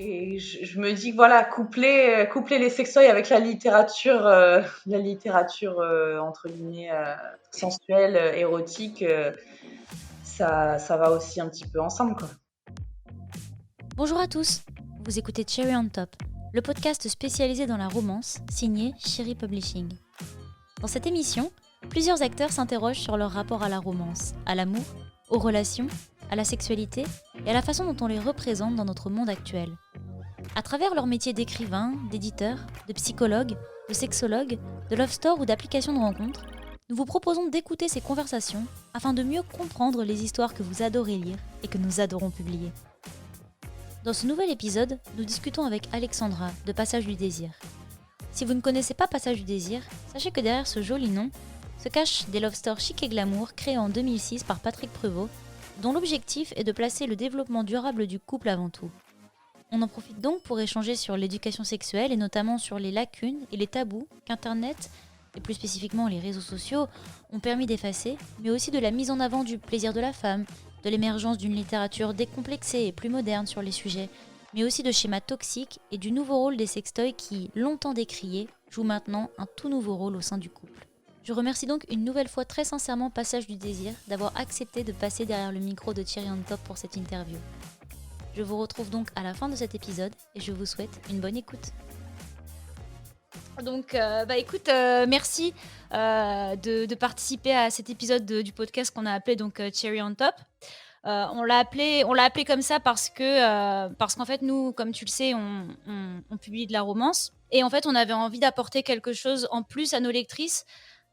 Et je me dis que voilà, coupler les sextoys avec la littérature entre guillemets sensuelle, érotique, ça va aussi un petit peu ensemble, quoi. Bonjour à tous, vous écoutez Cherry on Top, le podcast spécialisé dans la romance, signé Cherry Publishing. Dans cette émission, plusieurs acteurs s'interrogent sur leur rapport à la romance, à l'amour, aux relations, à la sexualité et à la façon dont on les représente dans notre monde actuel. À travers leur métier d'écrivain, d'éditeur, de psychologue, de sexologue, de love store ou d'application de rencontre, nous vous proposons d'écouter ces conversations afin de mieux comprendre les histoires que vous adorez lire et que nous adorons publier. Dans ce nouvel épisode, nous discutons avec Alexandra de Passage du Désir. Si vous ne connaissez pas Passage du Désir, sachez que derrière ce joli nom se cachent des love stores chic et glamour créés en 2006 par Patrick Prevot, dont l'objectif est de placer le développement durable du couple avant tout. On en profite donc pour échanger sur l'éducation sexuelle et notamment sur les lacunes et les tabous qu'Internet, et plus spécifiquement les réseaux sociaux, ont permis d'effacer, mais aussi de la mise en avant du plaisir de la femme, de l'émergence d'une littérature décomplexée et plus moderne sur les sujets, mais aussi de schémas toxiques et du nouveau rôle des sextoys qui, longtemps décriés, jouent maintenant un tout nouveau rôle au sein du couple. Je remercie donc une nouvelle fois très sincèrement Passage du Désir d'avoir accepté de passer derrière le micro de Cherry on Top pour cette interview. Je vous retrouve donc à la fin de cet épisode et je vous souhaite une bonne écoute. Donc, écoute, merci de participer à cet épisode du podcast qu'on a appelé donc Cherry on Top. On l'a appelé comme ça parce qu'en fait, nous, comme tu le sais, on publie de la romance. Et en fait, on avait envie d'apporter quelque chose en plus à nos lectrices,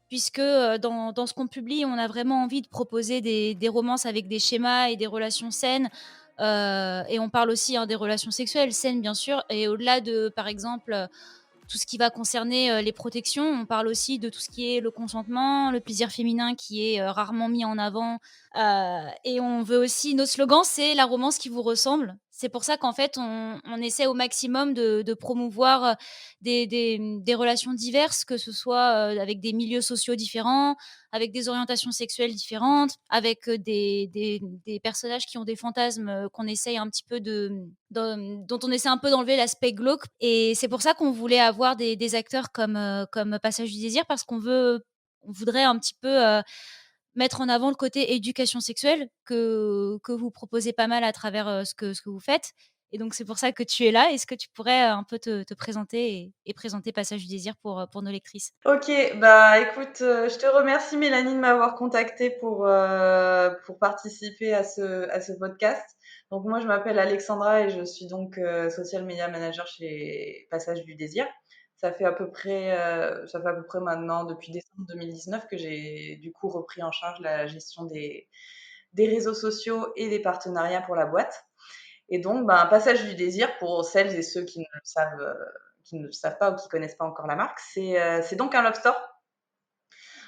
puisque dans ce qu'on publie, on a vraiment envie de proposer des romances avec des schémas et des relations saines. Et on parle aussi des relations sexuelles saines, bien sûr. Et au-delà de, par exemple, tout ce qui va concerner les protections, on parle aussi de tout ce qui est le consentement, le plaisir féminin qui est rarement mis en avant. Et on veut aussi, notre slogan, c'est la romance qui vous ressemble. C'est pour ça qu'en fait, on essaie au maximum de promouvoir des relations diverses, que ce soit avec des milieux sociaux différents, avec des orientations sexuelles différentes, avec des personnages qui ont des fantasmes qu'on essaye un petit peu dont on essaie un peu d'enlever l'aspect glauque. Et c'est pour ça qu'on voulait avoir des acteurs comme Passage du Désir, parce on voudrait un petit peu mettre en avant le côté éducation sexuelle que vous proposez pas mal à travers ce que vous faites. Et donc, c'est pour ça que tu es là. Est-ce que tu pourrais un peu te présenter et présenter Passage du Désir pour nos lectrices? Ok, bah écoute, je te remercie Mélanie de m'avoir contactée pour participer à ce podcast. Donc moi je m'appelle Alexandra et je suis donc social media manager chez Passage du Désir. Ça fait à peu près maintenant depuis décembre 2019 que j'ai du coup repris en charge la gestion des réseaux sociaux et des partenariats pour la boîte. Et donc, ben, Passage du Désir, pour celles et ceux qui ne le savent pas ou qui connaissent pas encore la marque, c'est donc un love store.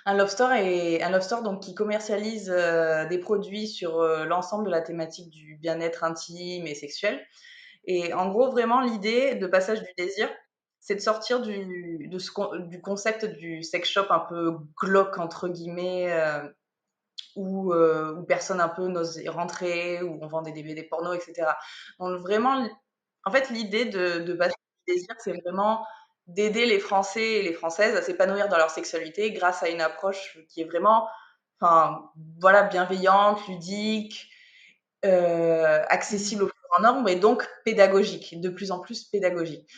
Un love store donc qui commercialise des produits sur l'ensemble de la thématique du bien-être intime et sexuel. Et en gros, vraiment, l'idée de Passage du Désir, c'est de sortir du concept du sex shop un peu glauque, entre guillemets, où personne un peu n'ose y rentrer, où on vend des DVD porno, etc. Donc vraiment, en fait, l'idée de Passage du Désir, c'est vraiment d'aider les Français et les Françaises à s'épanouir dans leur sexualité grâce à une approche qui est vraiment, enfin, voilà, bienveillante, ludique, accessible au plus grand nombre et donc pédagogique, de plus en plus pédagogique.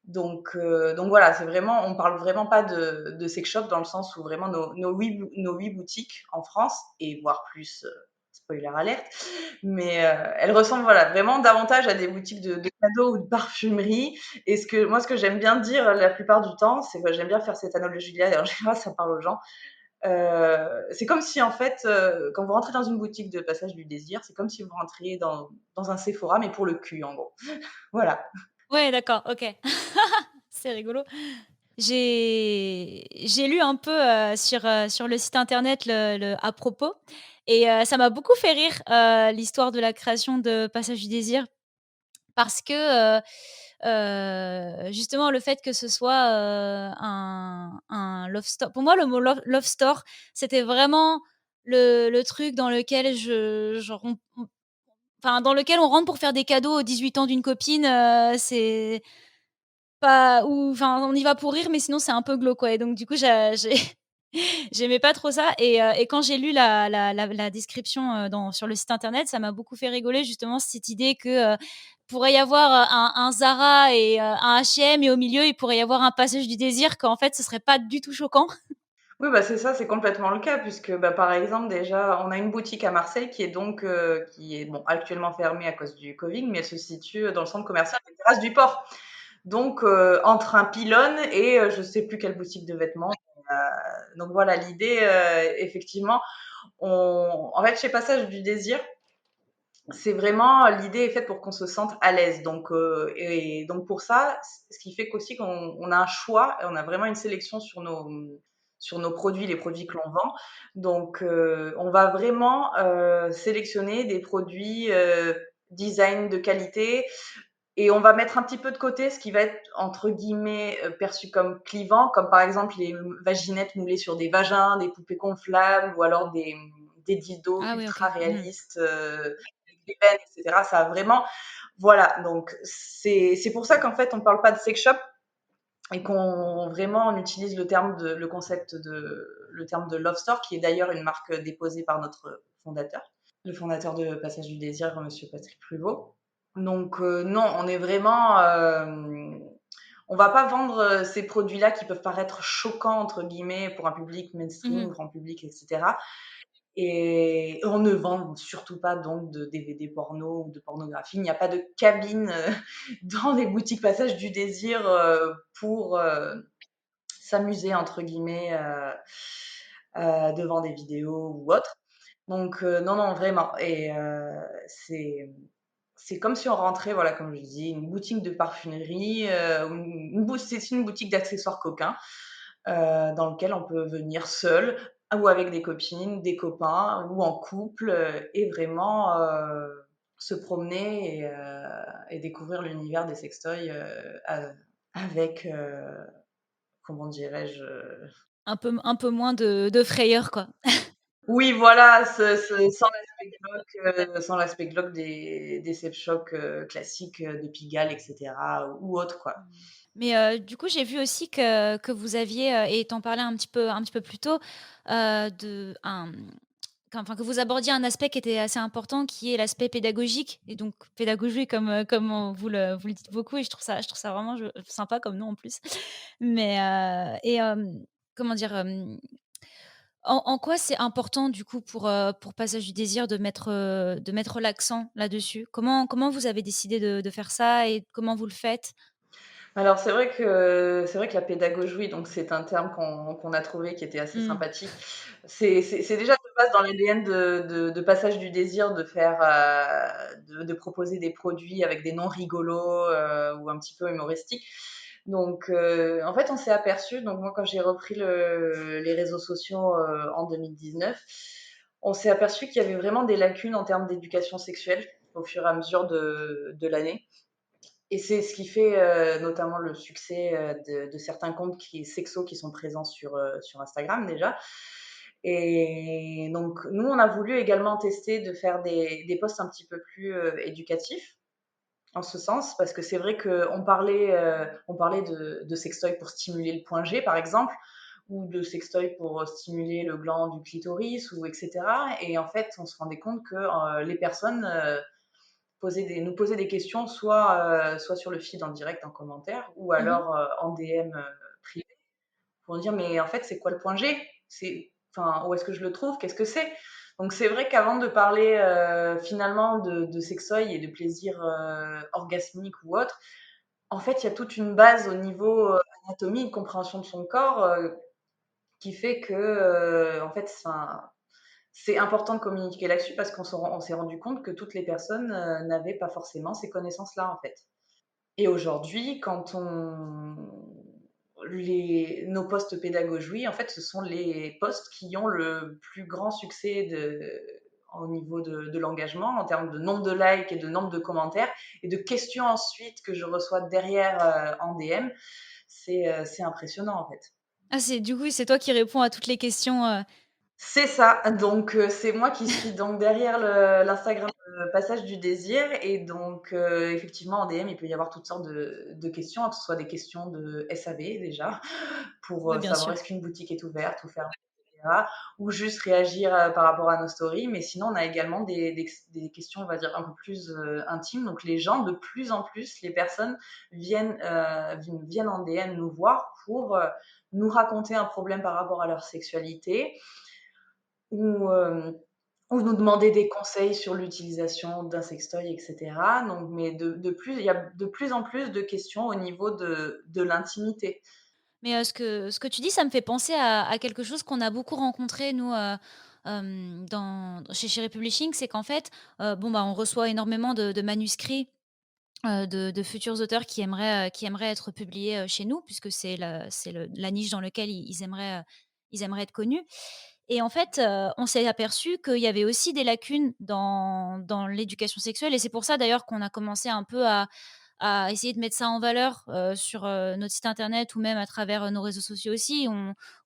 Donc voilà, on parle vraiment pas de sex shop dans le sens où vraiment nos 8 boutiques en France, et voire plus, spoiler alerte, mais elles ressemblent voilà, vraiment davantage à des boutiques de cadeaux ou de parfumerie. Et ce que j'aime bien dire la plupart du temps, c'est que j'aime bien faire cette analogie-là, et en général ça parle aux gens. C'est comme si en fait, quand vous rentrez dans une boutique de Passage du Désir, c'est comme si vous rentriez dans un Sephora, mais pour le cul en gros. Voilà. Ouais, d'accord, OK. C'est rigolo. J'ai lu un peu sur le site internet le à propos, et ça m'a beaucoup fait rire l'histoire de la création de Passage du Désir, parce que justement le fait que ce soit un love store, pour moi le mot love store, c'était vraiment le truc dans lequel je genre enfin, dans lequel on rentre pour faire des cadeaux aux 18 ans d'une copine, c'est pas ou enfin, on y va pour rire, mais sinon c'est un peu glauque, quoi et donc du coup, j'ai j'aimais pas trop ça et quand j'ai lu la description, dans sur le site internet, ça m'a beaucoup fait rigoler justement cette idée que, pourrait y avoir, un Zara et un H&M et au milieu, il pourrait y avoir un passage du désir qu'en fait, ce serait pas du tout choquant. Oui, bah, c'est ça, c'est complètement le cas puisque, bah, par exemple, déjà, on a une boutique à Marseille qui est bon, actuellement fermée à cause du Covid, mais elle se situe dans le centre commercial des Terrasses du Port. Donc, entre un pylône et je sais plus quelle boutique de vêtements. Donc voilà, l'idée, effectivement, en fait, chez Passage du Désir, c'est vraiment l'idée est faite pour qu'on se sente à l'aise. Donc, et donc pour ça, ce qui fait qu'aussi qu'on a un choix, et on a vraiment une sélection sur nos produits, les produits que l'on vend. Donc, on va vraiment sélectionner des produits design de qualité et on va mettre un petit peu de côté ce qui va être entre guillemets perçu comme clivant, comme par exemple les vaginettes moulées sur des vagins, des poupées gonflables ou alors des dildos Ah oui, OK. ultra Mmh. réalistes avec des veines, etc. Ça a vraiment, voilà. Donc c'est pour ça qu'en fait on parle pas de sex shop et qu'on vraiment on utilise le concept le terme de love store qui est d'ailleurs une marque déposée par notre fondateur, le fondateur de Passage du Désir, Monsieur Patrick Pruvot. Donc non, on est vraiment, on va pas vendre ces produits-là qui peuvent paraître choquants entre guillemets pour un public Mmh mainstream, mh. grand public, etc. Et on ne vend surtout pas donc de DVD porno ou de pornographie. Il n'y a pas de cabine dans les boutiques Passage du Désir pour s'amuser entre guillemets devant des vidéos ou autre. Donc non, non, vraiment. Et c'est comme si on rentrait, voilà, comme je dis, une boutique de parfumerie, c'est une boutique d'accessoires coquins dans lequel on peut venir seul ou avec des copines, des copains ou en couple et vraiment se promener et découvrir l'univers des sextoys avec, comment dirais-je, Un peu moins de frayeur, quoi. oui, voilà, sans l'aspect glauque des sex shops classiques de Pigalle, etc. ou autres, quoi. Mais du coup, j'ai vu aussi que vous aviez, et tu en parlais un petit peu plus tôt, de un enfin, que vous abordiez un aspect qui était assez important, qui est l'aspect pédagogique et donc pédagogie comme vous le dites beaucoup et je trouve ça vraiment sympa comme nom en plus. Mais comment dire? En quoi c'est important du coup pour Passage du désir de mettre l'accent là-dessus? Comment vous avez décidé de faire ça et comment vous le faites? Alors c'est vrai que la pédagogie, oui, donc c'est un terme qu'on a trouvé qui était assez Mmh. sympathique. C'est déjà de base dans l'ADN de Passage du Désir de faire, de proposer des produits avec des noms rigolos, ou un petit peu humoristiques. Donc en fait, on s'est aperçu, donc moi quand j'ai repris les réseaux sociaux, en 2019, on s'est aperçu qu'il y avait vraiment des lacunes en termes d'éducation sexuelle au fur et à mesure de l'année. Et c'est ce qui fait notamment le succès de certains comptes sexos qui sont présents sur Instagram déjà. Et donc, nous, on a voulu également tester de faire des posts un petit peu plus éducatifs en ce sens, parce que c'est vrai on parlait de sextoy pour stimuler le point G, par exemple, ou de sextoy pour stimuler le gland du clitoris, ou etc. Et en fait, on se rendait compte que les personnes nous poser des questions, soit sur le feed en direct, en commentaire, ou Mmh. alors en DM privé, pour dire mais en fait c'est quoi le point G, où est-ce que je le trouve, qu'est-ce que c'est. Donc c'est vrai qu'avant de parler finalement de sextoy et de plaisir orgasmique ou autre, en fait il y a toute une base au niveau anatomie, de compréhension de son corps qui fait que en fait c'est important de communiquer là-dessus parce on s'est rendu compte que toutes les personnes n'avaient pas forcément ces connaissances-là, en fait. Et aujourd'hui, nos postes pédagogie, en fait, ce sont les postes qui ont le plus grand succès au niveau de l'engagement, en termes de nombre de likes et de nombre de commentaires, et de questions ensuite que je reçois derrière en DM. C'est impressionnant, en fait. Ah, c'est du coup, c'est toi qui réponds à toutes les questions, C'est ça, donc c'est moi qui suis donc derrière l'Instagram Passage du désir et donc effectivement en DM, il peut y avoir toutes sortes de questions, que ce soit des questions de SAV déjà, pour, Oui, bien savoir sûr. est-ce qu'une boutique est ouverte ou fermée et cetera, ou juste réagir, par rapport à nos stories. Mais sinon, on a également des questions, on va dire, un peu plus, intimes. Donc les gens, de plus en plus, les personnes viennent en DM nous voir pour, nous raconter un problème par rapport à leur sexualité ou, ou nous demander des conseils sur l'utilisation d'un sextoy, et cetera. Donc, mais il y a de plus en plus de questions au niveau de l'intimité. Mais, ce que tu dis, ça me fait penser à quelque chose qu'on a beaucoup rencontré nous, dans chez Cherry Publishing. C'est qu'en fait, bon, bah, on reçoit énormément de manuscrits, de futurs auteurs qui aimeraient être publiés, chez nous puisque c'est la niche dans lequel ils aimeraient être connus et en fait, on s'est aperçu qu'il y avait aussi des lacunes dans l'éducation sexuelle et c'est pour ça d'ailleurs qu'on a commencé un peu à essayer de mettre ça en valeur, sur, notre site internet ou même à travers, nos réseaux sociaux aussi,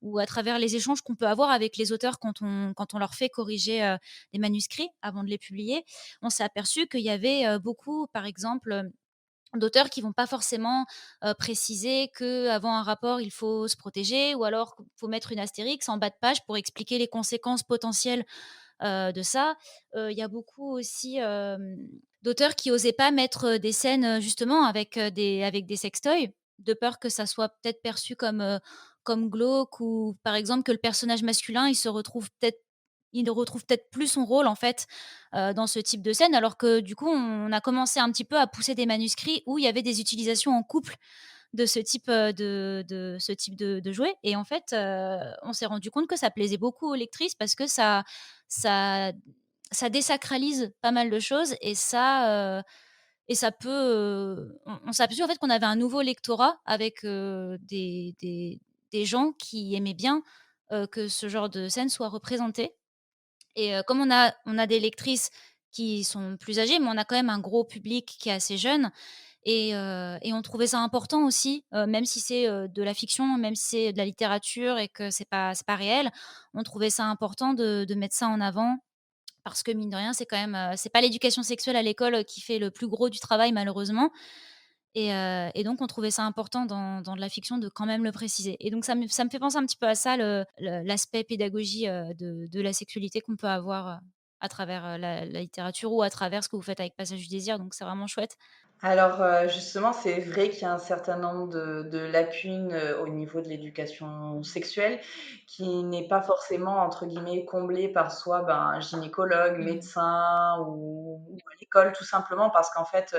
ou à travers les échanges qu'on peut avoir avec les auteurs quand on leur fait corriger, les manuscrits avant de les publier. On s'est aperçu qu'il y avait, beaucoup, par exemple, d'auteurs qui vont pas forcément, préciser qu'avant un rapport, il faut se protéger ou alors qu'il faut mettre une astérix en bas de page pour expliquer les conséquences potentielles, de ça. Il y a beaucoup aussi, d'auteurs qui osaient pas mettre, des scènes, justement avec des sextoys, de peur que ça soit peut-être perçu comme glauque ou par exemple que le personnage masculin, il ne retrouve peut-être plus son rôle en fait, dans ce type de scène. Alors que du coup, on a commencé un petit peu à pousser des manuscrits où il y avait des utilisations en couple de ce type, de jouet et en fait, on s'est rendu compte que ça plaisait beaucoup aux lectrices parce que ça ça désacralise pas mal de choses et ça peut, on s'est aperçu en fait qu'on avait un nouveau lectorat avec, des gens qui aimaient bien, que ce genre de scène soit représenté et comme on a des lectrices qui sont plus âgées, mais on a quand même un gros public qui est assez jeune et on trouvait ça important aussi, même si c'est, de la fiction, même si c'est de la littérature et que c'est pas réel, on trouvait ça important de mettre ça en avant parce que mine de rien, c'est quand même, c'est pas l'éducation sexuelle à l'école, qui fait le plus gros du travail malheureusement et donc on trouvait ça important dans de la fiction de quand même le préciser et donc ça me fait penser un petit peu à ça l'aspect pédagogie, de la sexualité qu'on peut avoir, à travers, la littérature ou à travers ce que vous faites avec Passage du désir donc c'est vraiment chouette. Alors, justement, c'est vrai qu'il y a un certain nombre de lacunes, au niveau de l'éducation sexuelle qui n'est pas forcément, entre guillemets, «comblée» par soit, ben, un gynécologue, Mmh. médecin ou à l'école tout simplement parce qu'en fait,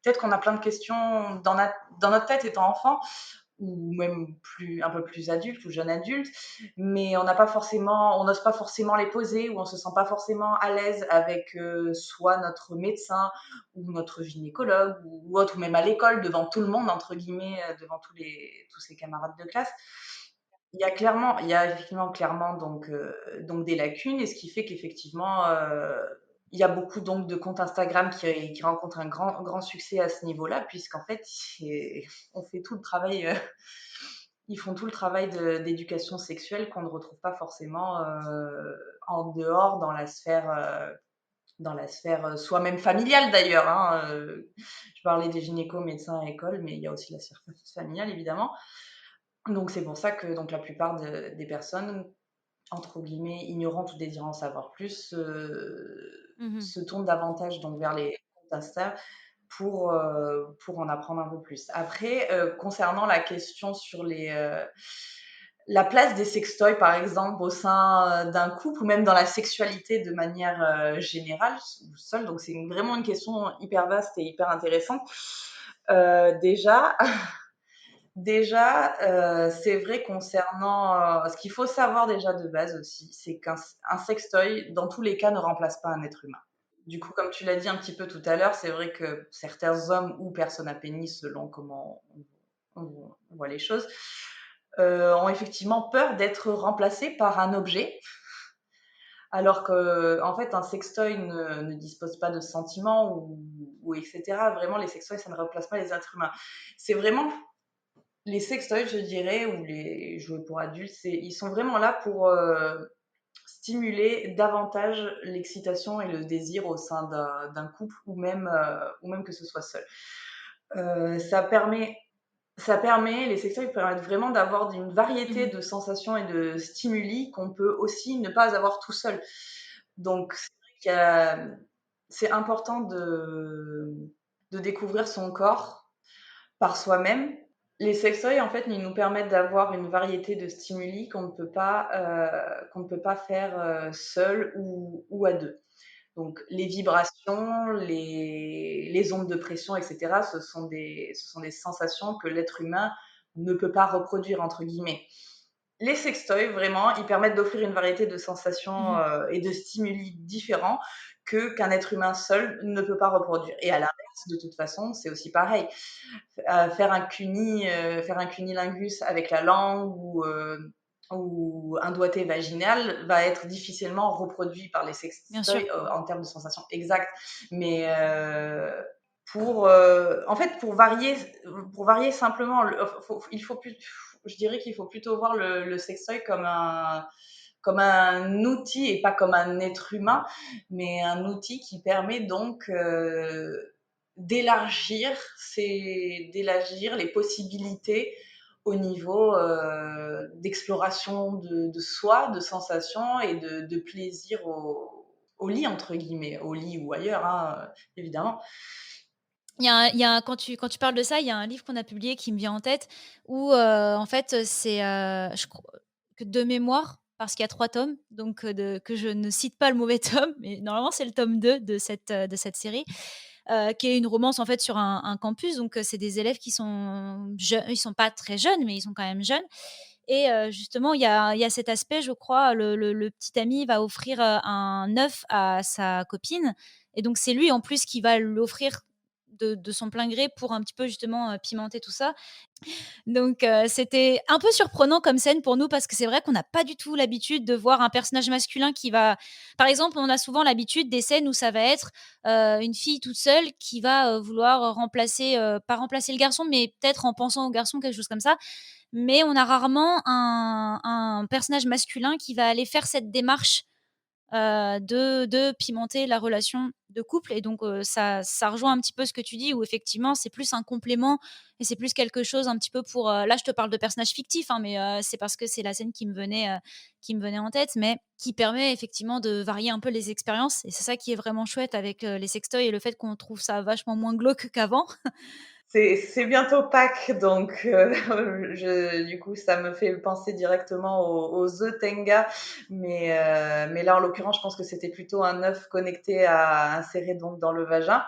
peut-être qu'on a plein de questions dans notre tête étant enfant ou même un peu plus adulte ou jeune adulte, mais on n'ose pas forcément les poser ou on se sent pas forcément à l'aise avec soit notre médecin ou notre gynécologue ou autre, ou même à l'école devant tout le monde entre guillemets, devant tous ses camarades de classe. Il y a effectivement clairement donc des lacunes et ce qui fait qu'effectivement il y a beaucoup donc de comptes Instagram qui rencontrent un grand succès à ce niveau-là, puisqu'en fait, on fait tout le travail, ils font tout le travail d'éducation sexuelle qu'on ne retrouve pas forcément en dehors dans la sphère soit même familiale d'ailleurs. Hein, je parlais des gynécos, médecins, écoles, mais il y a aussi la sphère familiale évidemment. Donc c'est pour ça que donc la plupart des personnes entre guillemets ignorantes ou désirant en savoir plus Mmh. se tournent davantage donc vers les comptes Insta pour en apprendre un peu plus. Après, concernant la question sur la place des sextoys, par exemple, au sein d'un couple ou même dans la sexualité de manière générale ou seule. Donc, c'est vraiment une question hyper vaste et hyper intéressante. Déjà, c'est vrai concernant ce qu'il faut savoir déjà de base aussi, c'est qu'un sextoy, dans tous les cas, ne remplace pas un être humain. Du coup, comme tu l'as dit un petit peu tout à l'heure, c'est vrai que certains hommes ou personnes à pénis, selon comment on voit les choses, ont effectivement peur d'être remplacés par un objet, alors que en fait, un sextoy ne dispose pas de sentiments ou etc. Vraiment, les sextoys, ça ne remplace pas les êtres humains. C'est vraiment les sextoys, je dirais, ou les jouets pour adultes, ils sont vraiment là pour stimuler davantage l'excitation et le désir au sein d'un couple ou même que ce soit seul. Ça permet les sextoys permettent vraiment d'avoir une variété Mmh. de sensations et de stimuli qu'on peut aussi ne pas avoir tout seul. Donc c'est vrai qu'il y a c'est important de découvrir son corps par soi-même. Les sextoys, en fait, ils nous permettent d'avoir une variété de stimuli qu'on ne peut pas faire, seul ou à 2. Donc les vibrations, les ondes de pression, et cetera, ce sont des sensations que l'être humain ne peut pas «reproduire» entre guillemets. Les sextoys, vraiment, ils permettent d'offrir une variété de sensations, Mmh. et de stimuli différents qu'un être humain seul ne peut pas reproduire et à l'inverse, de toute façon, c'est aussi pareil. Faire un cunnilingus avec la langue ou un doigté vaginal va être difficilement reproduit par les Bien sextoys, sûr. en termes de sensations exactes. Mais en fait, pour varier simplement, il faut plus, je dirais qu'il faut plutôt voir le sextoy comme un outil et pas comme un être humain, mais un outil qui permet donc d'élargir, d'élargir les possibilités au niveau d'exploration de soi, de sensations et de plaisir au lit, entre guillemets, au lit ou ailleurs, hein, évidemment. Quand tu parles de ça, il y a un livre qu'on a publié qui me vient en tête où, en fait, c'est, je crois que de mémoire, parce qu'il y a 3 tomes, donc que je ne cite pas le mauvais tome, mais normalement c'est le tome 2 de cette série, qui est une romance en fait sur un campus. Donc c'est des élèves qui sont jeunes, ils sont pas très jeunes, mais ils sont quand même jeunes. Et justement, il y a cet aspect, je crois, le petit ami va offrir, un œuf à sa copine, et donc c'est lui en plus qui va l'offrir de son plein gré pour un petit peu justement, pimenter tout ça. Donc c'était un peu surprenant comme scène pour nous parce que c'est vrai qu'on n'a pas du tout l'habitude de voir un personnage masculin qui va par exemple, on a souvent l'habitude des scènes où ça va être, une fille toute seule qui va, vouloir remplacer, pas remplacer le garçon, mais peut-être en pensant au garçon, quelque chose comme ça. Mais on a rarement un personnage masculin qui va aller faire cette démarche, de pimenter la relation de couple. Et donc ça rejoint un petit peu ce que tu dis où effectivement c'est plus un complément et c'est plus quelque chose un petit peu pour, là je te parle de personnages fictifs, hein, mais c'est parce que c'est la scène qui me venait en tête, mais qui permet effectivement de varier un peu les expériences, et c'est ça qui est vraiment chouette avec, les sextoys et le fait qu'on trouve ça vachement moins glauque qu'avant. C'est bientôt Pâques, donc du coup, ça me fait penser directement au The Tenga, mais là, en l'occurrence, je pense que c'était plutôt un œuf connecté à insérer donc dans le vagin.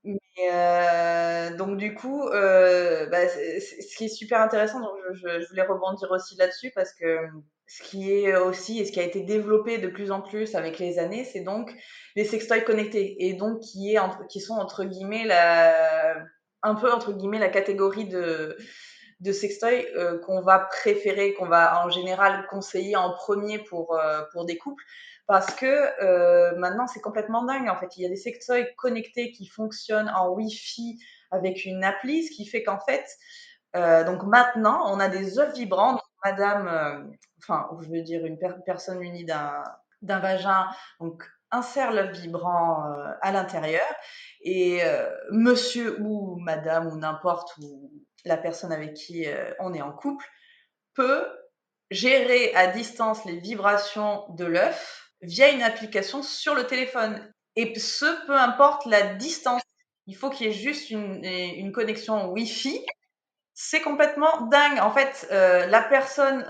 Mais donc du coup, bah, ce qui est super intéressant, donc je voulais rebondir aussi là-dessus parce que ce qui est aussi et ce qui a été développé de plus en plus avec les années, c'est donc les sextoys connectés et donc qui sont entre guillemets un peu entre guillemets la catégorie de sextoys qu'on va préférer, qu'on va en général conseiller en premier pour des couples parce que maintenant c'est complètement dingue en fait. Il y a des sextoys connectés qui fonctionnent en Wi-Fi avec une appli, ce qui fait qu'en fait, donc maintenant on a des œufs vibrants. Donc, madame, enfin, je veux dire une personne munie d'un vagin, donc insère l'œuf vibrant à l'intérieur et monsieur ou madame ou n'importe ou la personne avec qui on est en couple peut gérer à distance les vibrations de l'œuf via une application sur le téléphone. Et ce, peu importe la distance. Il faut qu'il y ait juste une connexion Wi-Fi. C'est complètement dingue. En fait, la personne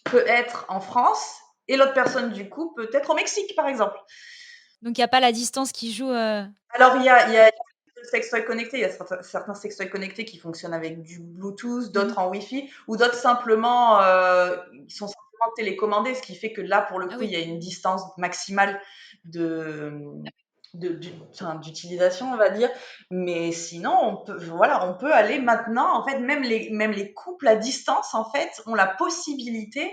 peut être en France et l'autre personne du coup peut être au Mexique, par exemple. Donc il y a pas la distance qui joue, Alors, il y a des sextoys connectés. Il y a certains sextoys connectés qui fonctionnent avec du Bluetooth, mmh. d'autres en Wi-Fi, ou d'autres simplement, qui sont simplement télécommandés, ce qui fait que là, pour le Ah coup, il oui. y a une distance maximale de, enfin, d'utilisation, on va dire. Mais sinon, voilà, on peut aller maintenant, en fait, même les couples à distance, en fait, ont la possibilité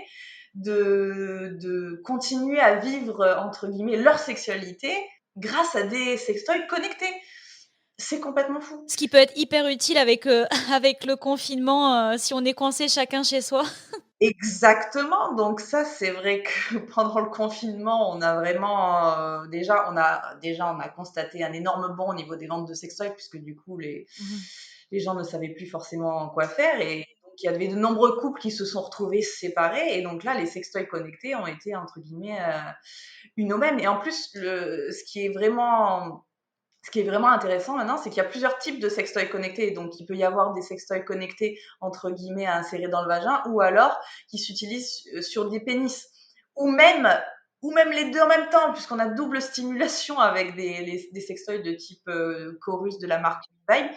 de continuer à vivre, entre guillemets, leur sexualité grâce à des sextoys connectés. C'est complètement fou. Ce qui peut être hyper utile avec, avec le confinement, si on est coincé chacun chez soi. Exactement, donc ça, c'est vrai que pendant le confinement, on a vraiment, on a constaté un énorme bond au niveau des ventes de sextoys puisque du coup Mmh. les gens ne savaient plus forcément quoi faire et donc il y avait de nombreux couples qui se sont retrouvés séparés et donc là, les sextoys connectés ont été entre guillemets, une aubaine et en plus ce qui est vraiment intéressant maintenant, c'est qu'il y a plusieurs types de sextoys connectés. Donc, il peut y avoir des sextoys connectés, entre guillemets, à insérer dans le vagin, ou alors qui s'utilisent sur des pénis. Ou même, ou même les deux en même temps, puisqu'on a double stimulation avec des sextoys de type Chorus de la marque Vibe,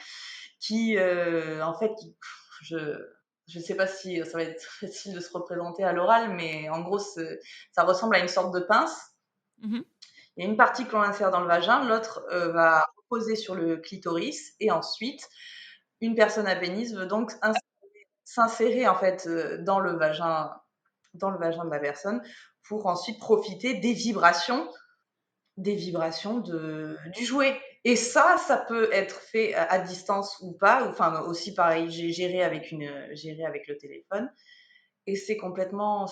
qui, en fait, je je sais pas si ça va être facile de se représenter à l'oral, mais en gros, ça ressemble à une sorte de pince. Mmh. Il y a une partie que l'on insère dans le vagin, l'autre va reposer sur le clitoris et ensuite une personne à pénis veut donc s'insérer en fait dans le vagin de la personne pour ensuite profiter des vibrations du jouet. Et ça peut être fait à distance ou pas, enfin aussi pareil, j'ai géré avec le téléphone. Et c'est complètement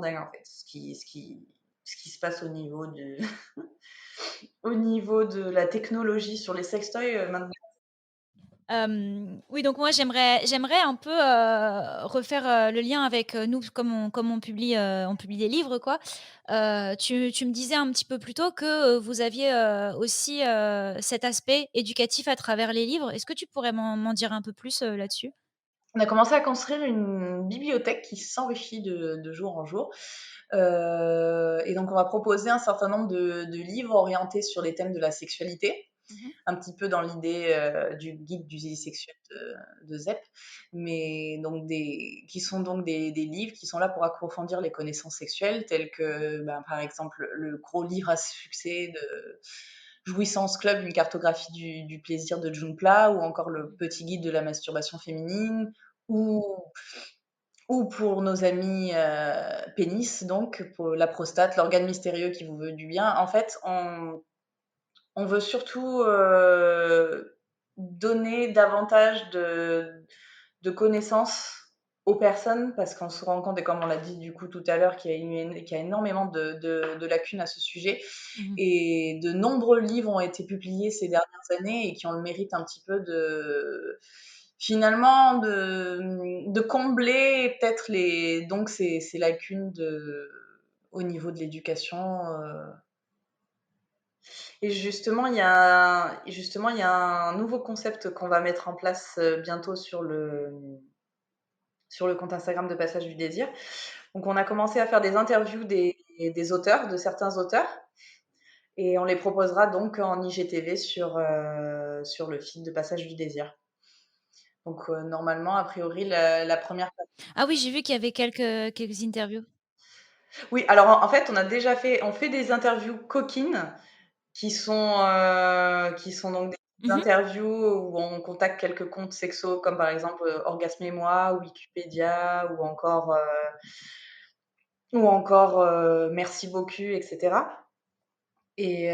dingue en fait, ce qui se passe au niveau de la technologie sur les sextoys maintenant. Oui, donc moi j'aimerais un peu, refaire, le lien avec, nous comme on publie des livres quoi. Tu me disais un petit peu plus tôt que, vous aviez, aussi, cet aspect éducatif à travers les livres. Est-ce que tu pourrais m'en dire un peu plus, là-dessus? On a commencé à construire une bibliothèque qui s'enrichit de jour en jour. Et donc on va proposer un certain nombre de livres orientés sur les thèmes de la sexualité. Mmh. Un petit peu dans l'idée du guide du zizi sexuel de ZEP, mais donc qui sont donc des livres qui sont là pour approfondir les connaissances sexuelles, tels que ben, par exemple le gros livre à succès de Jouissance Club, une cartographie du plaisir de Junpla, ou encore le petit guide de la masturbation féminine, ou, ou pour nos amis pénis, donc pour la prostate, l'organe mystérieux qui vous veut du bien. En fait, on veut surtout donner davantage de connaissances aux personnes parce qu'on se rend compte, et comme on l'a dit du coup tout à l'heure, qu'il y a énormément de lacunes à ce sujet. Mmh. Et de nombreux livres ont été publiés ces dernières années et qui ont le mérite un petit peu finalement, de combler peut-être donc ces lacunes au niveau de l'éducation. Et justement, il y a un nouveau concept qu'on va mettre en place bientôt sur le compte Instagram de Passage du Désir. Donc, on a commencé à faire des interviews des auteurs, de certains auteurs, et on les proposera donc en IGTV sur le feed de Passage du Désir. Donc, normalement, a priori, la première. Ah oui, j'ai vu qu'il y avait quelques interviews. Oui, alors en fait, on fait des interviews coquines qui sont donc des Mmh. interviews où on contacte quelques comptes sexos comme par exemple, Orgasme et moi, Wikipédia ou encore, Merci beaucoup et cetera et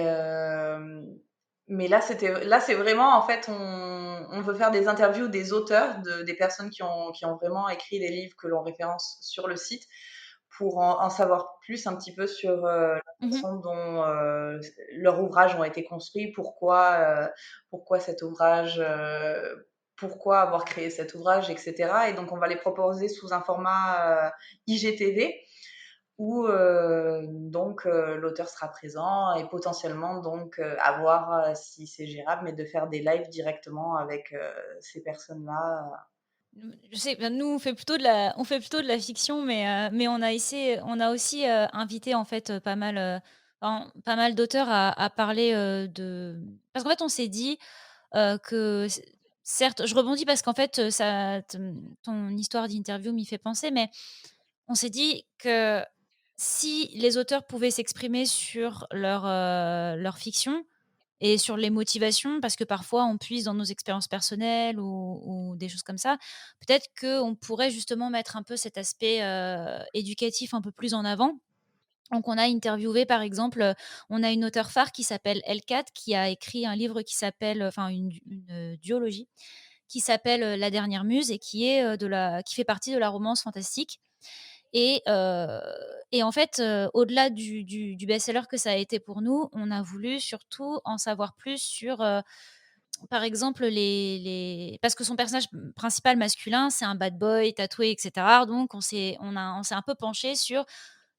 mais là, c'est vraiment en fait, on veut faire des interviews des auteurs, des personnes qui ont vraiment écrit les livres que l'on référence sur le site pour en savoir plus un petit peu sur la Mmh. façon dont leurs ouvrages ont été construits, pourquoi cet ouvrage, pourquoi avoir créé cet ouvrage, etc. Et donc, on va les proposer sous un format IGTV où donc l'auteur sera présent et potentiellement donc à voir si c'est gérable, mais de faire des lives directement avec ces personnes-là. Je sais, bah, nous, on fait plutôt de la fiction, mais on a aussi, invité en fait, pas mal d'auteurs à parler, parce qu'en fait, on s'est dit, que certes, je rebondis parce qu'en fait, ton histoire d'interview m'y fait penser, mais on s'est dit que si les auteurs pouvaient s'exprimer sur leur fiction et sur les motivations, parce que parfois on puise dans nos expériences personnelles ou des choses comme ça, peut-être qu'on pourrait justement mettre un peu cet aspect, éducatif un peu plus en avant. Donc on a interviewé par exemple, on a une auteure phare qui s'appelle L4 qui a écrit un livre qui s'appelle, enfin une duologie qui s'appelle, La dernière muse et qui fait partie de la romance fantastique Et, euh, et en fait, au-delà du best-seller que ça a été pour nous, on a voulu surtout en savoir plus sur, par exemple, parce que son personnage principal masculin, c'est un bad boy tatoué, et cetera. Donc on s'est un peu penché sur: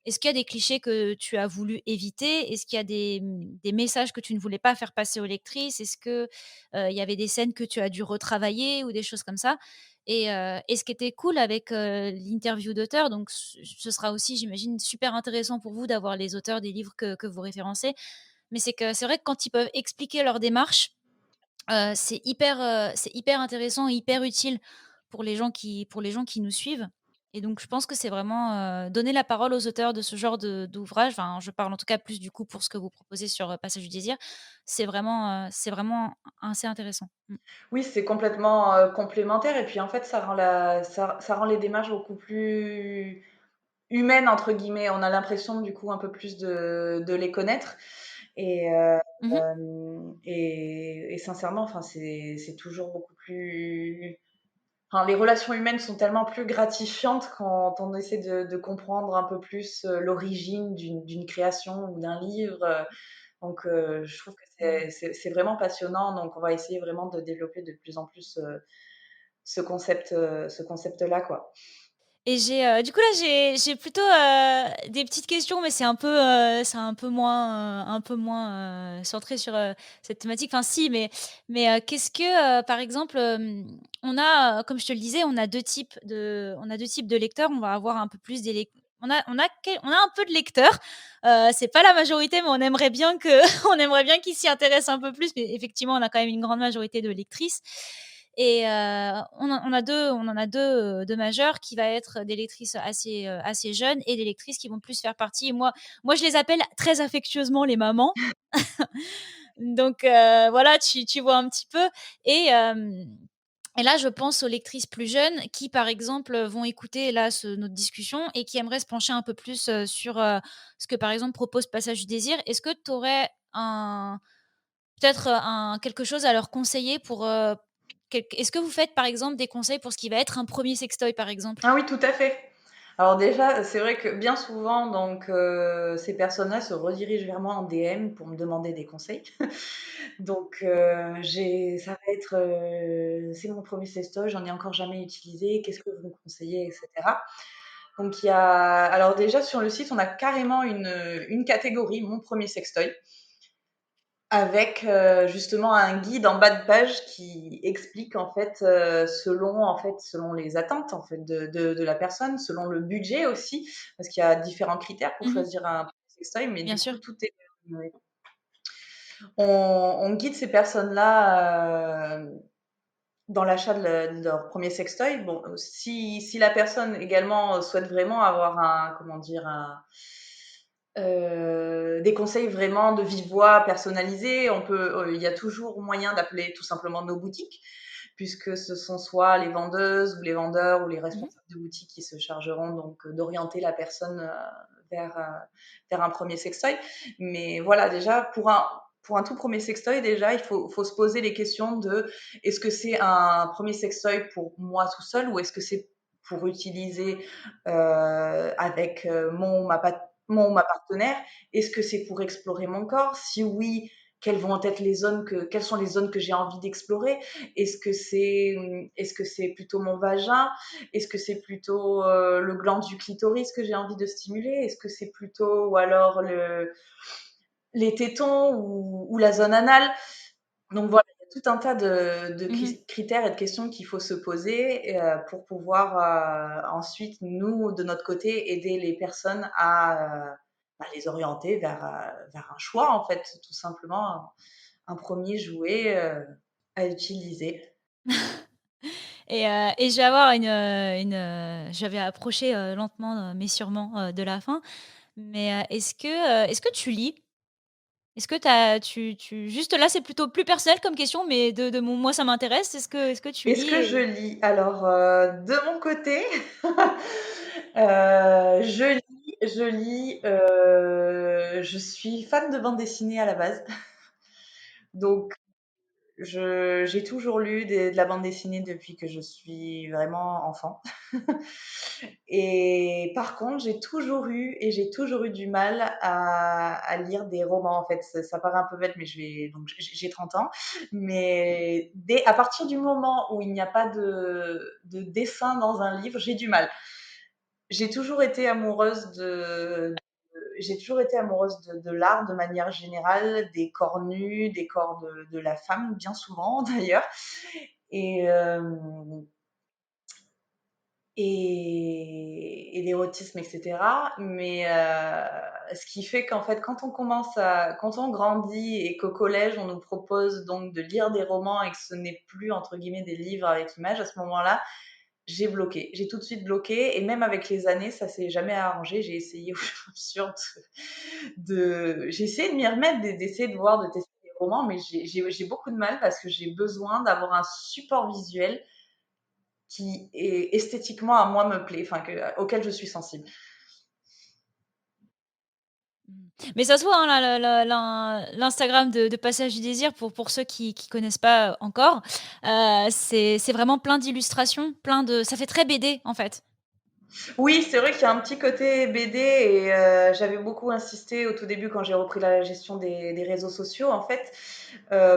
est-ce qu'il y a des clichés que tu as voulu éviter? Est-ce qu'il y a des messages que tu ne voulais pas faire passer aux lectrices? Est-ce que, il y avait des scènes que tu as dû retravailler ou des choses comme ça? Et ce qui était cool avec, l'interview d'auteur, donc ce sera aussi, j'imagine, super intéressant pour vous d'avoir les auteurs des livres que vous référencez, mais c'est vrai que quand ils peuvent expliquer leur démarche, c'est hyper intéressant et hyper utile pour les gens qui nous suivent, et donc je pense que c'est vraiment, donner la parole aux auteurs de ce genre d'ouvrage, enfin, je parle en tout cas plus du coup pour ce que vous proposez sur, Passage du désir, c'est vraiment assez intéressant. Mmh. Oui, c'est complètement, complémentaire et puis, en fait, ça rend les démarches beaucoup plus «humaines» entre guillemets. On a l'impression, du coup, un peu plus de les connaître et Mmh. sincèrement, enfin, c'est toujours beaucoup plus enfin, les relations humaines sont tellement plus gratifiantes quand on essaie de comprendre un peu plus, l'origine d'une création ou d'un livre, donc je trouve que c'est vraiment passionnant, donc on va essayer vraiment de développer de plus en plus, ce concept-là, quoi. Et du coup là, j'ai plutôt, des petites questions, mais c'est un peu moins, centré sur, cette thématique. Enfin si, mais qu'est-ce que, par exemple, comme je te le disais, on a 2 types de lecteurs. On va avoir un peu plus des lec on a un peu de lecteurs, c'est pas la majorité, mais on aimerait bien que on aimerait bien qu'ils s'y intéressent un peu plus, mais effectivement, on a quand même une grande majorité de lectrices. Et on en a 2 majeures qui va être des lectrices assez jeunes et des lectrices qui vont plus faire partie, moi je les appelle très affectueusement les mamans. Donc voilà, tu vois un petit peu, et et là, je pense aux lectrices plus jeunes qui, par exemple, vont écouter là notre discussion et qui aimeraient se pencher un peu plus, sur, ce que, par exemple, propose Passage du désir. Est-ce que tu aurais un peut-être, quelque chose à leur conseiller pour, est-ce que vous faites, par exemple, des conseils pour ce qui va être un premier sextoy, par exemple? Ah oui, tout à fait. Alors déjà, c'est vrai que bien souvent, donc ces personnes-là se redirigent vers moi en DM pour me demander des conseils. Donc ça va être, «C'est mon premier sextoy, j'en ai encore jamais utilisé, qu'est-ce que vous me conseillez?» et cetera. Donc il y a alors déjà sur le site, on a carrément une catégorie «Mon premier sextoy». Avec, justement un guide en bas de page qui explique en fait, selon les attentes en fait de la personne, selon le budget aussi, parce qu'il y a différents critères pour Mmh. choisir un sextoy, mais Bien du sûr. coup tout est on guide ces personnes-là, dans l'achat de leur 1er sextoy. Bon, si la personne également, souhaite vraiment avoir un comment dire? Des conseils vraiment de vive voix personnalisés. Il y a toujours moyen d'appeler tout simplement nos boutiques, puisque ce sont soit les vendeuses ou les vendeurs ou les Mmh. responsables de boutique qui se chargeront donc d'orienter la personne vers, vers un premier sextoy. Mais voilà, déjà, pour un tout premier sextoy, déjà, faut se poser les questions de est-ce que c'est un premier sextoy pour moi tout seul ou est-ce que c'est pour utiliser avec mon ou ma partenaire? Est-ce que c'est pour explorer mon corps? Si oui, quelles sont les zones que j'ai envie d'explorer? Est-ce que c'est plutôt mon vagin? Est-ce que c'est plutôt le gland du clitoris que j'ai envie de stimuler? Est-ce que c'est plutôt ou alors les tétons ou la zone anale? Donc voilà, il y a tout un tas de Mmh. critères et de questions qu'il faut se poser pour pouvoir ensuite, nous, de notre côté, aider les personnes à les orienter vers un choix, en fait, tout simplement, un premier jouet à utiliser. Et je vais avoir je vais approcher, lentement, mais sûrement, de la fin. Mais, est-ce que tu lis? Est-ce que tu juste là, c'est plutôt plus personnel comme question, mais de mon moi, ça m'intéresse. Est-ce que tu Est-ce lis que je et lis? Alors, de mon côté, je suis fan de bande dessinée à la base, donc J'ai toujours lu de la bande dessinée depuis que je suis vraiment enfant. Et par contre, j'ai toujours eu du mal à lire des romans. En fait, ça paraît un peu bête, mais donc j'ai 30 ans. Mais à partir du moment où il n'y a pas de dessin dans un livre, j'ai du mal. J'ai toujours été amoureuse j'ai toujours été amoureuse de l'art de manière générale, des corps nus, des corps de la femme, bien souvent d'ailleurs. Et, euh, et l'érotisme, etc. Mais ce qui fait qu'en fait, quand on grandit et qu'au collège, on nous propose donc de lire des romans et que ce n'est plus, entre guillemets, des livres avec images, à ce moment-là, j'ai bloqué. J'ai tout de suite bloqué. Et même avec les années, ça s'est jamais arrangé. J'ai essayé au fur et à mesure j'ai essayé de m'y remettre, d'essayer de voir, de tester des romans, mais j'ai beaucoup de mal parce que j'ai besoin d'avoir un support visuel qui est esthétiquement à moi me plaît, auquel je suis sensible. Mais ça se voit, hein, l'Instagram de Passage du désir, pour ceux qui connaissent pas encore, c'est vraiment plein d'illustrations, plein de ça fait très BD, en fait. Oui, c'est vrai qu'il y a un petit côté BD et j'avais beaucoup insisté au tout début quand j'ai repris la gestion des réseaux sociaux, en fait,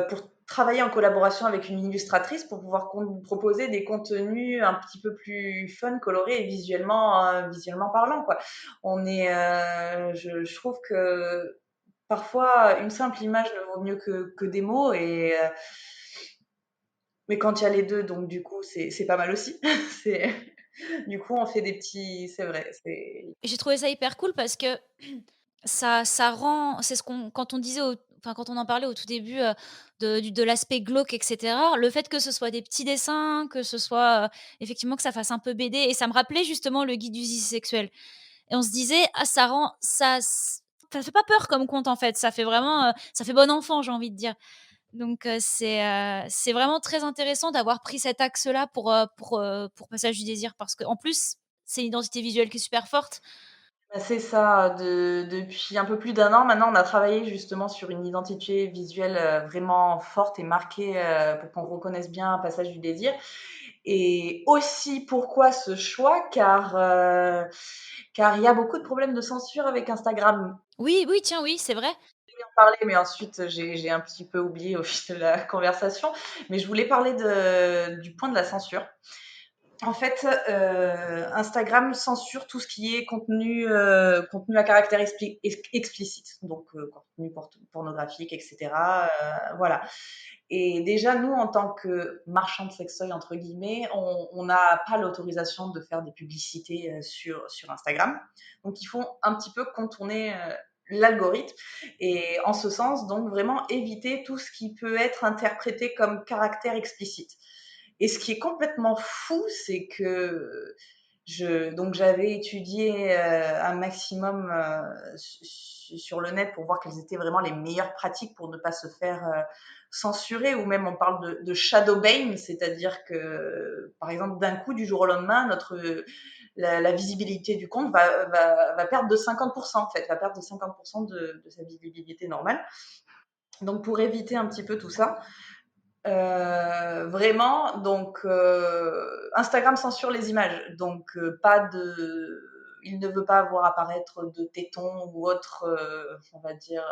pour travailler en collaboration avec une illustratrice pour pouvoir proposer des contenus un petit peu plus fun, colorés et visuellement parlant, quoi. Je trouve que parfois une simple image ne vaut mieux que des mots mais quand il y a les deux, donc du coup, c'est pas mal aussi. C'est Du coup, on fait des petits, c'est vrai, c'est Et j'ai trouvé ça hyper cool parce que ça rend c'est ce qu'on quand on disait enfin, quand on en parlait au tout début, de l'aspect glauque et cetera, le fait que ce soit des petits dessins, que ce soit, effectivement que ça fasse un peu BD et ça me rappelait justement le guide du zizi sexuel et on se disait: «Ah ça rend ça fait pas peur comme conte en fait, ça fait vraiment, ça fait bon enfant», j'ai envie de dire. Donc c'est vraiment très intéressant d'avoir pris cet axe-là pour Passage du désir parce qu'en plus, c'est une identité visuelle qui est super forte. c'est ça. Depuis un peu plus d'un an maintenant, on a travaillé justement sur une identité visuelle vraiment forte et marquée pour qu'on reconnaisse bien un passage du désir. Et aussi, pourquoi ce choix? Car il y a beaucoup de problèmes de censure avec Instagram. Oui, oui, tiens, oui, c'est vrai. Parler, mais ensuite j'ai un petit peu oublié au fil de la conversation. Mais je voulais parler du point de la censure. En fait, Instagram censure tout ce qui est contenu à caractère explicite, donc contenu pornographique, etc. Voilà. Et déjà, nous, en tant que marchands de sextoys, entre guillemets, on n'a pas l'autorisation de faire des publicités sur Instagram. Donc, ils font un petit peu contourner l'algorithme. Et en ce sens, donc, vraiment éviter tout ce qui peut être interprété comme caractère explicite. Et ce qui est complètement fou, c'est que donc j'avais étudié un maximum sur le net pour voir quelles étaient vraiment les meilleures pratiques pour ne pas se faire censurer, ou même on parle de shadow ban, c'est-à-dire que par exemple d'un coup du jour au lendemain la visibilité du compte va perdre de 50% en fait, va perdre de 50% de sa visibilité normale. Donc pour éviter un petit peu tout ça, vraiment, donc Instagram censure les images, donc il ne veut pas voir apparaître de tétons ou autre, on va dire,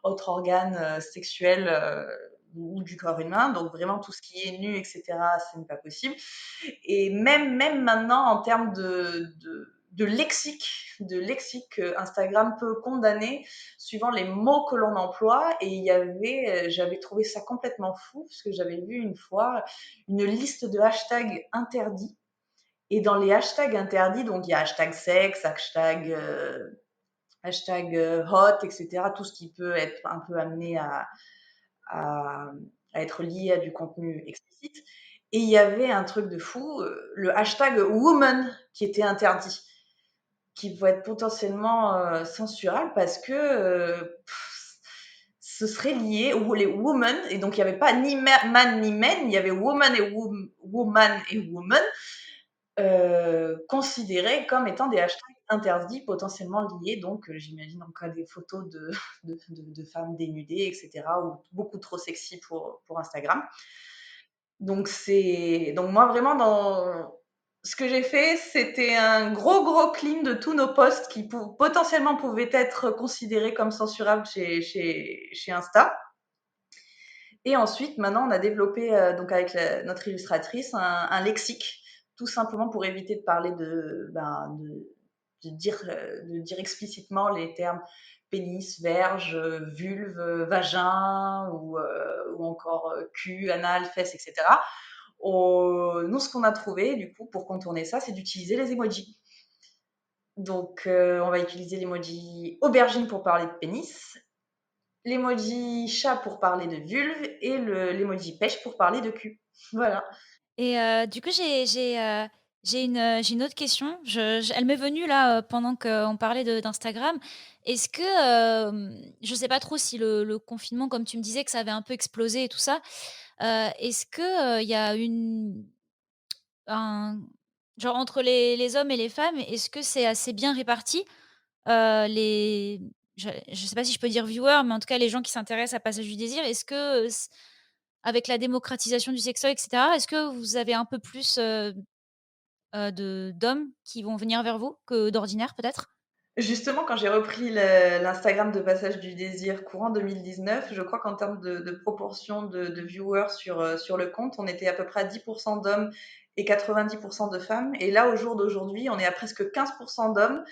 autre organe sexuel ou du corps humain. Donc vraiment tout ce qui est nu, etc., ce n'est pas possible. Et même maintenant, en termes de lexique, Instagram peut condamner suivant les mots que l'on emploie. Et j'avais trouvé ça complètement fou parce que j'avais vu une fois une liste de hashtags interdits. Et dans les hashtags interdits, donc il y a hashtag sexe, hashtag hot, etc. Tout ce qui peut être un peu amené à, à être lié à du contenu explicite. Et il y avait un truc de fou, le hashtag woman qui était interdit, qui va être potentiellement censurable parce que ce serait lié aux les women, et donc il n'y avait pas ni man ni men, il y avait woman et woman considérés comme étant des hashtags interdits, potentiellement liés, donc j'imagine en cas des photos de femmes dénudées, etc., ou beaucoup trop sexy pour Instagram. Donc moi vraiment dans ce que j'ai fait, c'était un gros clean de tous nos posts qui potentiellement pouvaient être considérés comme censurables chez Insta. Et ensuite, maintenant, on a développé, donc avec notre illustratrice, un lexique, tout simplement pour éviter de parler de dire explicitement les termes pénis, verge, vulve, vagin ou encore cul, anal, fesses, etc. Nous, ce qu'on a trouvé, du coup, pour contourner ça, c'est d'utiliser les emojis. Donc, on va utiliser l'emoji aubergine pour parler de pénis, l'emoji chat pour parler de vulve et l'emoji pêche pour parler de cul. Voilà. Et du coup, j'ai une autre question. Elle m'est venue là, pendant qu'on parlait d'Instagram. Est-ce que, je ne sais pas trop si le confinement, comme tu me disais que ça avait un peu explosé et tout ça, est-ce que, il y a un genre entre les hommes et les femmes, est-ce que c'est assez bien réparti? Les je sais pas si je peux dire viewers, mais en tout cas les gens qui s'intéressent à Passage du désir, est-ce que, avec la démocratisation du sextoy et cetera, est-ce que vous avez un peu plus, de d'hommes qui vont venir vers vous que d'ordinaire peut-être? Justement, quand j'ai repris l'Instagram de Passage du Désir courant 2019, je crois qu'en termes de proportion de viewers sur le compte, on était à peu près à 10% d'hommes et 90% de femmes. Et là, au jour d'aujourd'hui, on est à presque 15% d'hommes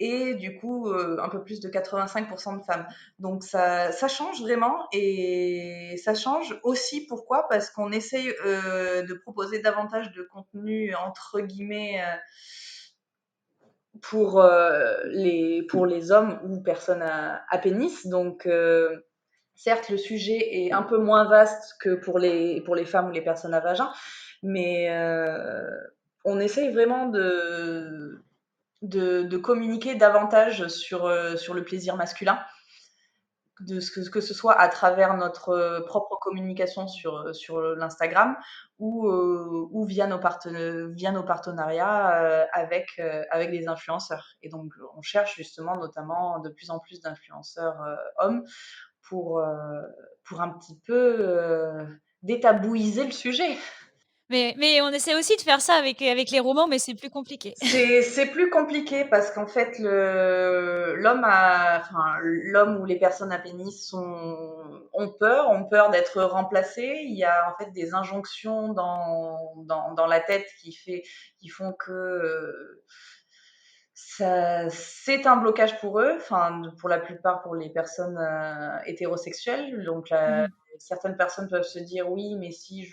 et du coup un peu plus de 85% de femmes. Donc ça change vraiment et ça change aussi pourquoi? Parce qu'on essaye de proposer davantage de contenu entre guillemets pour les hommes ou personnes à pénis. Donc certes le sujet est un peu moins vaste que pour les femmes ou les personnes à vagin, mais on essaye vraiment de communiquer davantage sur le plaisir masculin, que ce soit à travers notre propre communication sur l'Instagram ou via via nos partenariats avec des influenceurs. Et donc, on cherche justement notamment de plus en plus d'influenceurs hommes pour, euh, pour un petit peu détabouiser le sujet. Mais on essaie aussi de faire ça avec les romans, mais c'est plus compliqué. C'est plus compliqué parce qu'en fait l'homme ou les personnes à pénis ont peur d'être remplacés. Il y a en fait des injonctions dans la tête qui font que ça c'est un blocage pour eux, enfin pour la plupart pour les personnes hétérosexuelles. Donc Mmh. certaines personnes peuvent se dire oui, mais si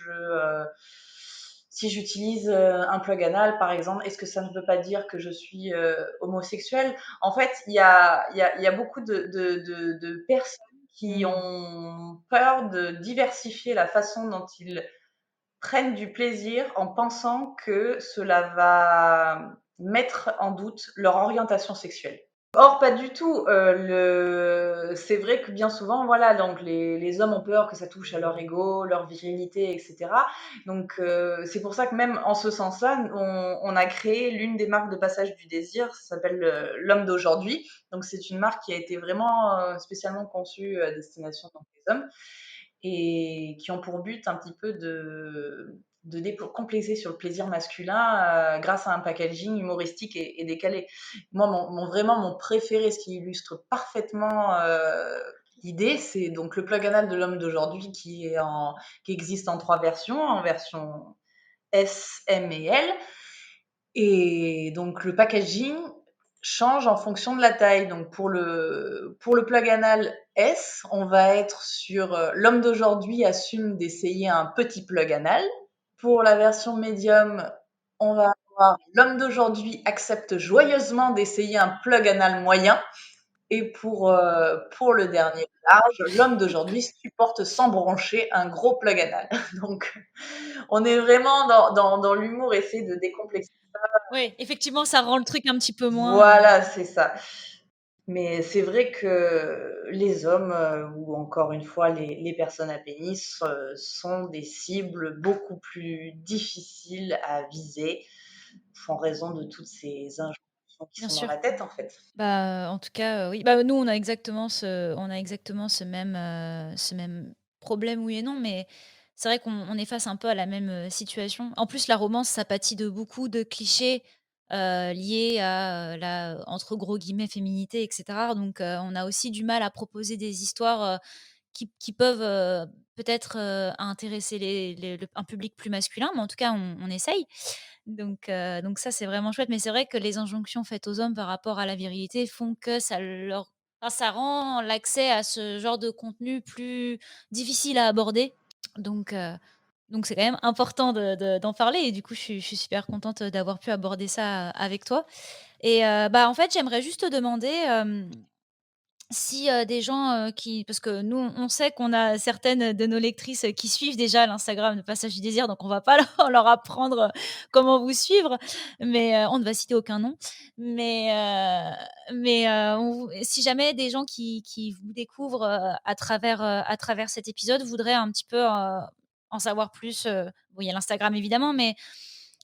j'utilise un plug anal, par exemple, est-ce que ça ne veut pas dire que je suis homosexuelle? En fait, il y a beaucoup de personnes qui Mmh. ont peur de diversifier la façon dont ils prennent du plaisir en pensant que cela va mettre en doute leur orientation sexuelle. Or, pas du tout. C'est vrai que bien souvent, voilà, donc les hommes ont peur que ça touche à leur ego, leur virilité, etc. Donc, c'est pour ça que même en ce sens-là, on a créé l'une des marques de Passage du Désir, ça s'appelle l'homme d'aujourd'hui. Donc, c'est une marque qui a été vraiment spécialement conçue à destination des hommes et qui ont pour but un petit peu de décomplexer sur le plaisir masculin grâce à un packaging humoristique et décalé. Moi, vraiment, mon préféré, ce qui illustre parfaitement l'idée, c'est donc le plug anal de l'homme d'aujourd'hui qui existe en 3 versions, en version S, M et L. Et donc le packaging change en fonction de la taille. Donc pour le plug anal S, on va être sur l'homme d'aujourd'hui assume d'essayer un petit plug anal. Pour la version médium, on va avoir l'homme d'aujourd'hui accepte joyeusement d'essayer un plug anal moyen. Et pour le dernier large, l'homme d'aujourd'hui supporte sans broncher un gros plug anal. Donc on est vraiment dans l'humour, essayer de décomplexer. Ouais, effectivement, ça rend le truc un petit peu moins, Voilà, c'est ça. Mais c'est vrai que les hommes, ou encore une fois les personnes à pénis, sont des cibles beaucoup plus difficiles à viser en raison de toutes ces injonctions. qui bien sont dans sûr. la tête, en fait. Bah, en tout cas, oui. Bah, nous, on a exactement ce même problème, oui et non, mais c'est vrai qu'on est face un peu à la même, situation. En plus, la romance, ça pâtit de beaucoup de clichés, liés à, la, entre gros guillemets, «féminité» et cetera. Donc, on a aussi du mal à proposer des histoires, qui peuvent, peut-être, intéresser le un public plus masculin, mais en tout cas, on essaye. Donc ça, c'est vraiment chouette. Mais c'est vrai que les injonctions faites aux hommes par rapport à la virilité font que ça rend l'accès à ce genre de contenu plus difficile à aborder. Donc heu, donc c'est quand même important d'en parler et du coup, je suis super contente, d'avoir pu aborder ça, avec toi et bah, en fait, j'aimerais juste te demander, si, des gens, qui parce que nous, on sait qu'on a certaines de nos lectrices, qui suivent déjà l'Instagram de Passage du désir, donc on va pas leur apprendre, comment vous suivre, mais, on ne va citer aucun nom. Si jamais des gens qui vous découvrent, à travers cet épisode voudraient un petit peu, en savoir plus, bon, il y a l'Instagram évidemment, mais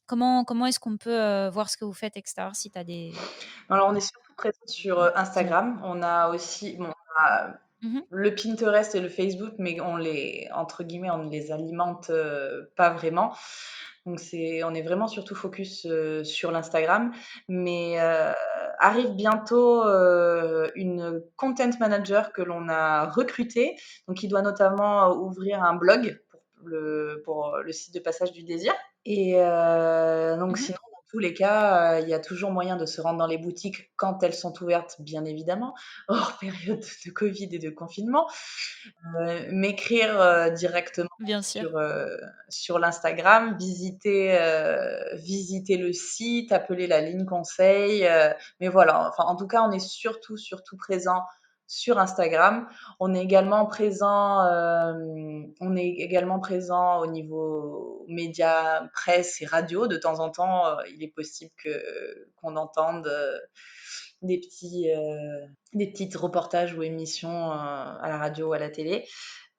comment est-ce qu'on peut, voir ce que vous faites et cetera? Si tu as des Alors, on est surtout présent sur, dis-moi. Instagram. On a aussi bon, on a Mmh. le Pinterest et le Facebook, mais entre guillemets, on ne les alimente, pas vraiment. Donc on est vraiment surtout focus, sur l'Instagram. Mais, arrive bientôt, une content manager que l'on a recrutée, donc qui doit notamment, ouvrir un blog pour le site de Passage du désir. Et donc Mmh. sinon, dans tous les cas, il y a toujours moyen de se rendre dans les boutiques quand elles sont ouvertes, bien évidemment, hors période de covid et de confinement. M'écrire, directement Bien sûr. sur l'Instagram, visiter le site, appeler la ligne conseil, mais voilà, enfin, en tout cas, on est surtout, surtout présent sur Instagram. On est également présent au niveau médias, presse et radio. De temps en temps, il est possible qu'on entende, des petits, des petites reportages ou émissions, à la radio ou à la télé.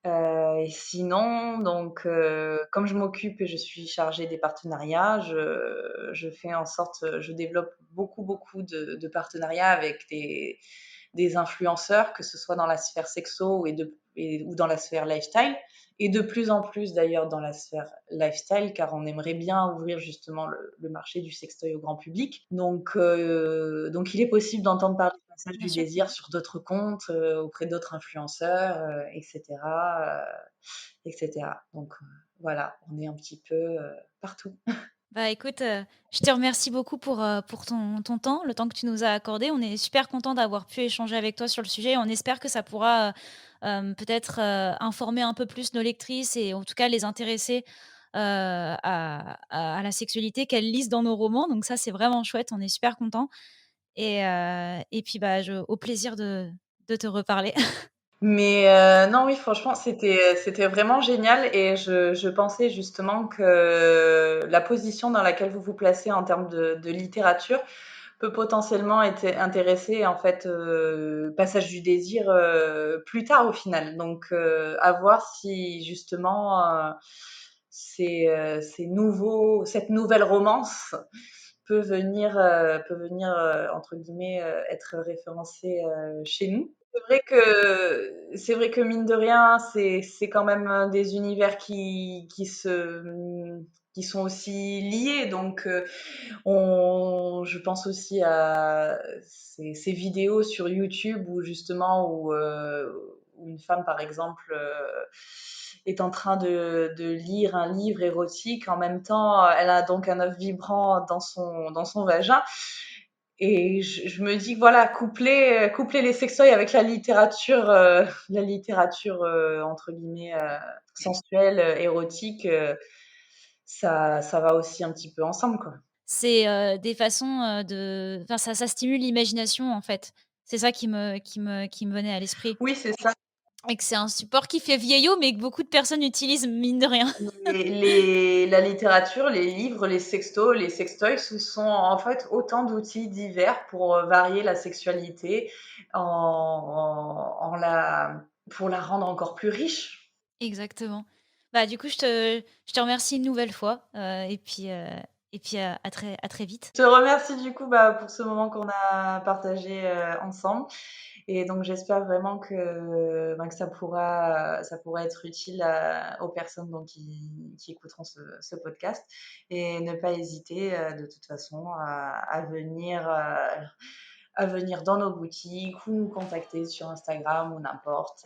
Et sinon, donc, comme je m'occupe et je suis chargée des partenariats, je fais en sorte, je développe beaucoup, beaucoup de partenariats avec des influenceurs, que ce soit dans la sphère sexo ou dans la sphère lifestyle, et de plus en plus d'ailleurs dans la sphère lifestyle, car on aimerait bien ouvrir justement le marché du sextoy au grand public. Donc il est possible d'entendre parler du Passage Bien du sûr. désir sur d'autres comptes, auprès d'autres influenceurs, etc., etc. Donc voilà, on est un petit peu partout. Bah, écoute, je te remercie beaucoup pour ton temps, le temps que tu nous as accordé. On est super content d'avoir pu échanger avec toi sur le sujet. On espère que ça pourra, peut-être, informer un peu plus nos lectrices et en tout cas les intéresser, à la sexualité, qu'elles lisent dans nos romans. Donc ça, c'est vraiment chouette, on est super contents et puis, bah, au plaisir de te reparler. Mais non, oui, franchement, c'était vraiment génial, et je pensais justement que la position dans laquelle vous vous placez en termes de littérature peut potentiellement être intéresser, en fait, Passage du désir, plus tard au final. Donc à voir si justement, cette nouvelle romance peut venir, entre guillemets, être référencée, chez nous. C'est vrai que mine de rien, c'est quand même, des univers qui sont aussi liés. Donc je pense aussi à ces vidéos sur YouTube où justement où une femme, par exemple, est en train de lire un livre érotique. En même temps, elle a donc un œuf vibrant dans son vagin. Et je me dis que voilà, coupler les sextoys avec la littérature, entre guillemets, sensuelle, érotique, ça va aussi un petit peu ensemble, quoi. C'est, des façons, enfin ça stimule l'imagination, en fait. C'est ça qui me venait à l'esprit Oui, c'est ça. et que c'est un support qui fait vieillot, mais que beaucoup de personnes utilisent, mine de rien. La littérature, les livres, les sextos, les sextoys, ce sont en fait autant d'outils divers pour varier la sexualité, pour la rendre encore plus riche. Exactement. Bah, du coup, je te remercie une nouvelle fois, Et puis à très vite. Je te remercie du coup pour ce moment qu'on a partagé ensemble. Et donc j'espère vraiment que ça pourra être utile aux personnes donc, qui écouteront ce podcast. Et ne pas hésiter de toute façon à venir dans nos boutiques ou nous contacter sur Instagram ou n'importe.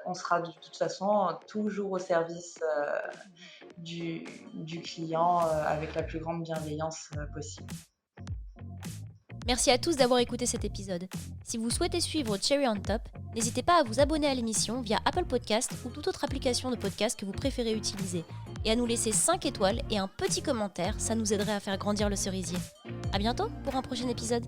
On sera de toute façon toujours au service du client avec la plus grande bienveillance possible. Merci à tous d'avoir écouté cet épisode. Si vous souhaitez suivre Cherry on Top, n'hésitez pas à vous abonner à l'émission via Apple Podcast ou toute autre application de podcast que vous préférez utiliser. Et à nous laisser 5 étoiles et un petit commentaire, ça nous aiderait à faire grandir le cerisier. À bientôt pour un prochain épisode.